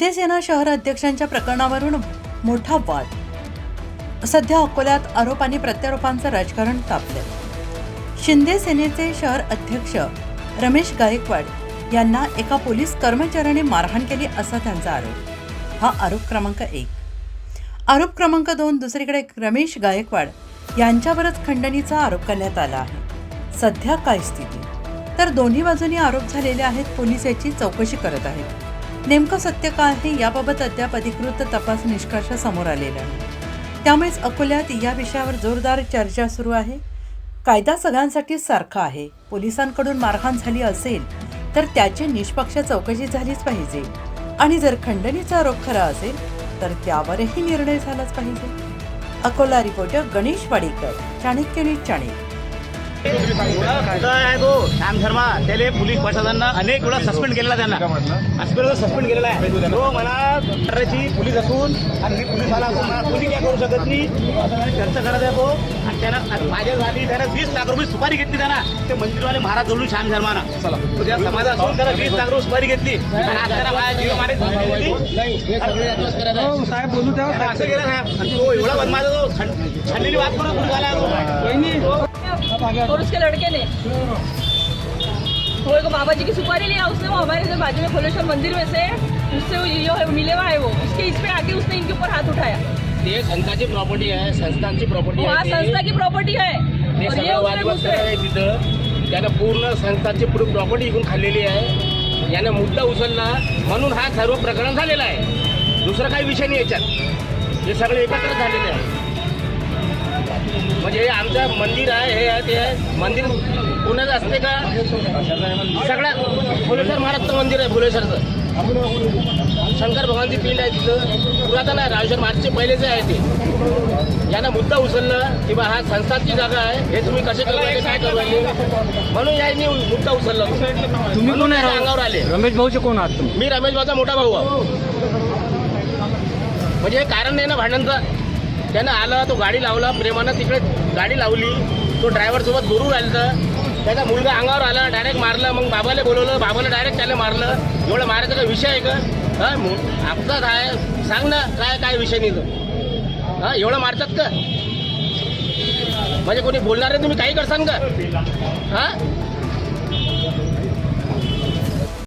शिंदे सेना शहर अध्यक्षांच्या प्रकरणावरून मोठा वाद। सध्या अकोल्यात आरोप आणि प्रत्यारोपांचं राजकारण तापले। शिंदे सेनेचे शहर अध्यक्ष रमेश गायकवाड यांना एका पोलीस कर्मचाऱ्याने मारहाण केली असा त्यांचा आरोप। हा आरोप क्रमांक 1। आरोप क्रमांक 2, दुसरीकडे रमेश गायकवाड यांच्यावरच खंडणीचा आरोप करण्यात आला आहे। सध्या काय स्थिती, तर दोन्ही बाजूंनी आरोप झालेले आहेत। पोलीस याची चौकशी करत आहेत। नेमकं सत्य काय आहे याबाबत अद्याप अधिकृत तपास निष्कर्ष समोर आलेला नाही। त्यामुळेच अकोल्यात या विषयावर जोरदार चर्चा सुरू आहे। कायदा सगळ्यांसाठी सारखा आहे। पोलिसांकडून मारहाण झाली असेल तर त्याची निष्पक्ष चौकशी झालीच पाहिजे आणि जर खंडणीचा आरोप खरा असेल तर त्यावरही निर्णय झालाच पाहिजे। Akola reporter Ganesh Wadekar, Chanakya news channel. आहे तो श्याम शर्मा, त्याला पोलीस प्रशासनानं अनेक वेळा सस्पेंड केलेला, त्यांना सस्पेंड केलेला आहे। तो मला करायची पोलीस असून आणि मी पोलीस आला असून मला कोणी काय करू शकत नाही चर्चा करत आहे तो। आणि त्यानं माझ्या झाली, त्यानं 20 लाख रुपये सुपारी घेतली। त्यांना ते मंदिरवाले महाराज जोडून श्याम शर्मानं तुझ्या समाज असून त्याला 20 लाख रुपये सुपारी घेतली आणि आज त्याला माझ्या जीव मारे साहेब बोलू द्या असं केलं साहेब। तो एवढा बदमाश तो छानलेली बात करून पोलीस आला और उसके लड़के ने वो एक बाबा जी की सुपारी लिया उसने, वो हमारे इधर बाजू में खोलेश्वर मंदिर में से उससे वो मिले हुआ है। वो उसके इस पे आके उसने इनके ऊपर हाथ उठाया। ये संस्थाची प्रॉपर्टी आहे, संस्थांची प्रॉपर्टी वहाँ संस्था की प्रॉपर्टी है और ये उसने तिथं त्यानं पूर्ण संस्थांची पूर्ण प्रॉपर्टी इकून खाल्लेली आहे। यानं मुद्दा उचलला म्हणून हा सर्व प्रकरण झालेला आहे। दुसरा काही विषय नाही याच्यात, हे सगळे एकत्र झालेले आहे। म्हणजे हे आमचं मंदिर आहे, हे आहे ते आहे। मंदिर पुण्याचं असते का? सगळ्या भुलेश्वर महाराजचं मंदिर आहे, भुलेश्वरचं शंकर भगवानची पिंड आहे तिथं, पुरातन आहे, रामेश्वर महाराजचे पहिलेच आहे ते। यानं मुद्दा उचललं की बा हा संस्थांची जागा आहे, हे तुम्ही कसे करू राहिले, काय करू राहिले, म्हणून यांनी मुद्दा उचलला। तुम्ही कोण आहे? अंगावर आले। रमेश भाऊचे कोण आहात तुम्ही? मी रमेश भाऊचा मोठा भाऊ आहे। म्हणजे हे कारण नाही ना भांडणचं। त्यानं आलं, तो गाडी लावला प्रेमानं, तिकडे गाडी लावली, तो ड्रायव्हरसोबत बोलून राहिलं। त्याचा मुलगा अंगावर आला, डायरेक्ट मारलं। मग बाबाला बोलवलं, बाबाला डायरेक्ट त्याला मारलं। एवढं मारायचा काय विषय आहे का? हां, अपघात आहे, सांग ना काय विषय नाही तो। हां, एवढं मारतात का? म्हणजे कोणी बोलणार आहे तुम्ही काही करसान का? हां,